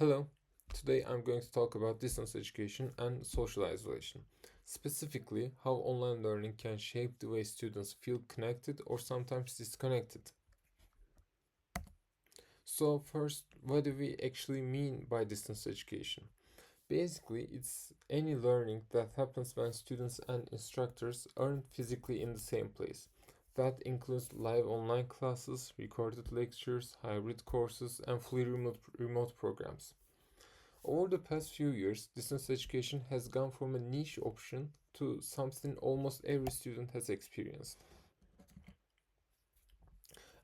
Hello, today I'm going to talk about distance education and social isolation. Specifically, how online learning can shape the way students feel connected or sometimes disconnected. So, first, what do we actually mean by distance education? Basically, it's any learning that happens when students and instructors aren't physically in the same place. That includes live online classes, recorded lectures, hybrid courses, and fully remote programs. Over the past few years, distance education has gone from a niche option to something almost every student has experienced.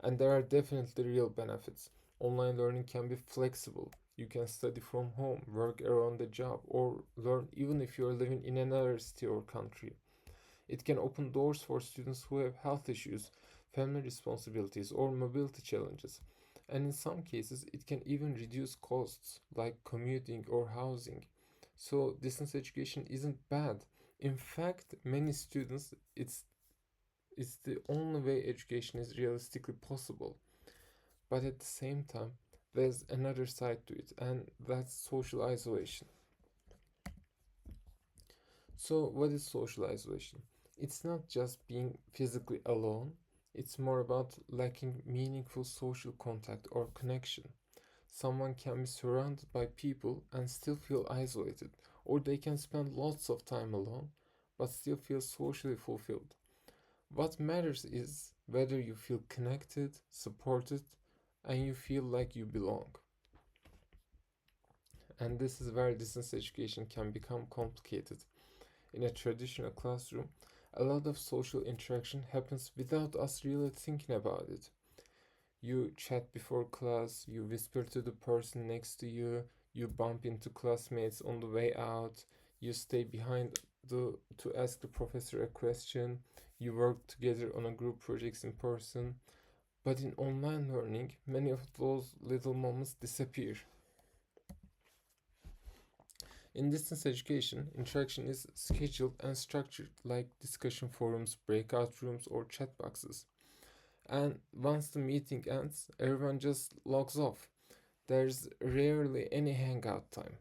And there are definitely real benefits. Online learning can be flexible. You can study from home, work around the job, or learn even if you're living in another city or country. It can open doors for students who have health issues, family responsibilities, or mobility challenges. And in some cases, it can even reduce costs like commuting or housing. So, distance education isn't bad. In fact, many students, it's the only way education is realistically possible. But at the same time, there's another side to it, and that's social isolation. So, what is social isolation? It's not just being physically alone, it's more about lacking meaningful social contact or connection. Someone can be surrounded by people and still feel isolated, or they can spend lots of time alone but still feel socially fulfilled. What matters is whether you feel connected, supported, and you feel like you belong. And this is where distance education can become complicated. In a traditional classroom, a lot of social interaction happens without us really thinking about it. You chat before class, you whisper to the person next to you, you bump into classmates on the way out, you stay behind to ask the professor a question, you work together on a group projects in person. But in online learning, many of those little moments disappear. In distance education, interaction is scheduled and structured like discussion forums, breakout rooms, or chat boxes. And once the meeting ends, everyone just logs off. There's rarely any hangout time.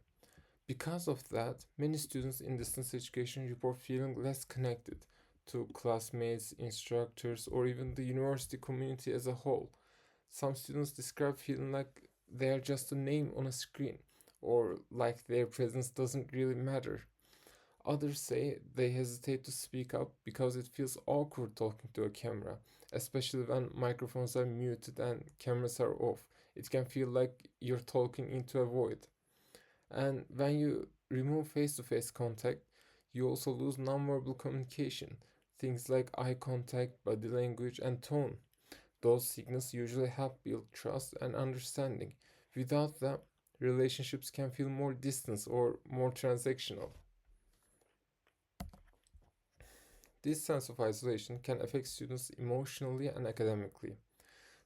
Because of that, many students in distance education report feeling less connected to classmates, instructors, or even the university community as a whole. Some students describe feeling like they are just a name on a screen, or like their presence doesn't really matter. Others say they hesitate to speak up because it feels awkward talking to a camera, especially when microphones are muted and cameras are off. It can feel like you're talking into a void. And when you remove face to face contact, you also lose nonverbal communication, things like eye contact, body language, and tone. Those signals usually help build trust and understanding. Without them, relationships can feel more distant or more transactional. This sense of isolation can affect students emotionally and academically.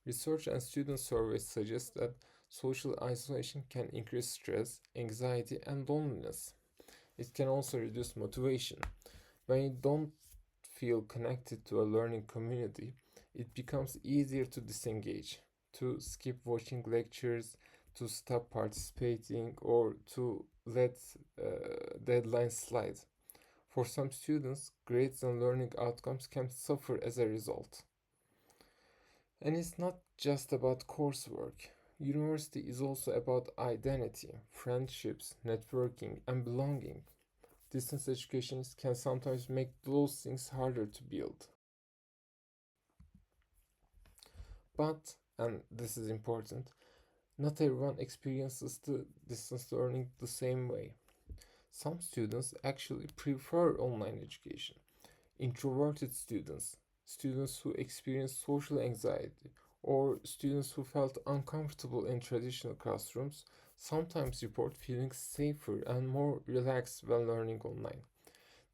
Research and student surveys suggest that social isolation can increase stress, anxiety, and loneliness. It can also reduce motivation. When you don't feel connected to a learning community, it becomes easier to disengage, to skip watching lectures, to stop participating, or to let deadlines slide. For some students, grades and learning outcomes can suffer as a result. And it's not just about coursework. University is also about identity, friendships, networking, and belonging. Distance education can sometimes make those things harder to build. But, and this is important, not everyone experiences the distance learning the same way. Some students actually prefer online education. Introverted students, students who experience social anxiety, or students who felt uncomfortable in traditional classrooms sometimes report feeling safer and more relaxed when learning online.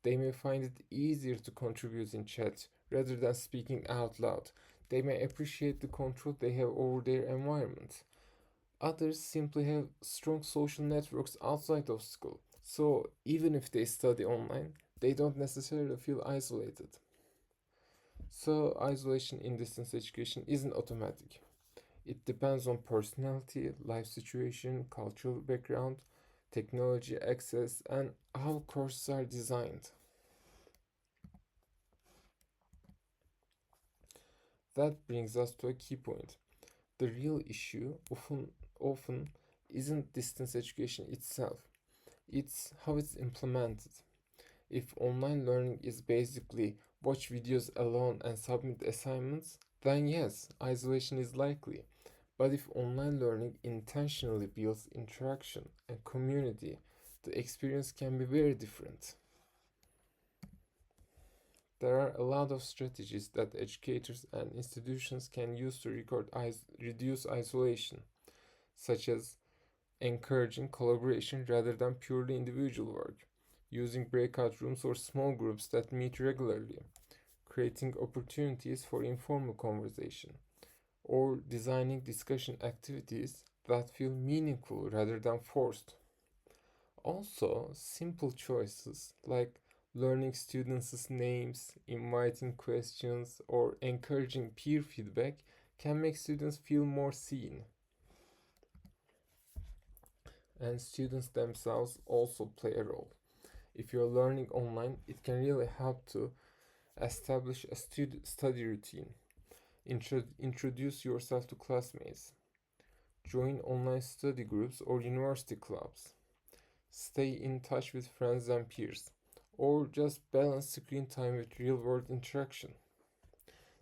They may find it easier to contribute in chat rather than speaking out loud. They may appreciate the control they have over their environment. Others simply have strong social networks outside of school, so even if they study online, they don't necessarily feel isolated. So, isolation in distance education isn't automatic. It depends on personality, life situation, cultural background, technology access, and how courses are designed. That brings us to a key point. The real issue often isn't distance education itself, it's how it's implemented. If online learning is basically watch videos alone and submit assignments, then yes, isolation is likely. But if online learning intentionally builds interaction and community, the experience can be very different. There are a lot of strategies that educators and institutions can use to reduce isolation, such as encouraging collaboration rather than purely individual work, using breakout rooms or small groups that meet regularly, creating opportunities for informal conversation, or designing discussion activities that feel meaningful rather than forced. Also, simple choices like learning students' names, inviting questions, or encouraging peer feedback can make students feel more seen. And students themselves also play a role. If you're learning online, it can really help to establish a study routine, introduce yourself to classmates, join online study groups or university clubs, stay in touch with friends and peers, or just balance screen time with real world interaction.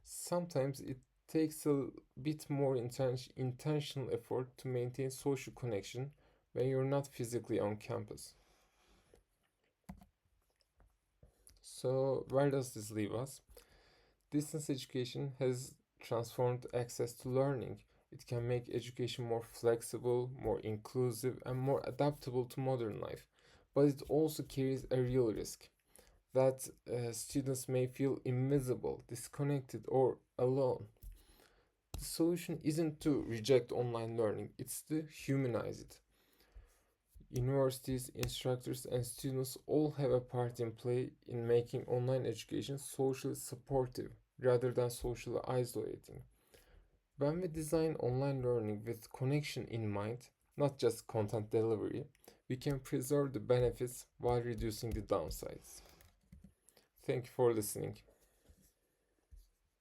Sometimes it takes a bit more intentional effort to maintain social connection when you're not physically on campus. So, where does this leave us? Distance education has transformed access to learning. It can make education more flexible, more inclusive, and more adaptable to modern life. But it also carries a real risk that students may feel invisible, disconnected, or alone. The solution isn't to reject online learning, it's to humanize it. Universities, instructors, and students all have a part in play in making online education socially supportive rather than socially isolating. When we design online learning with connection in mind, not just content delivery, we can preserve the benefits while reducing the downsides. Thank you for listening.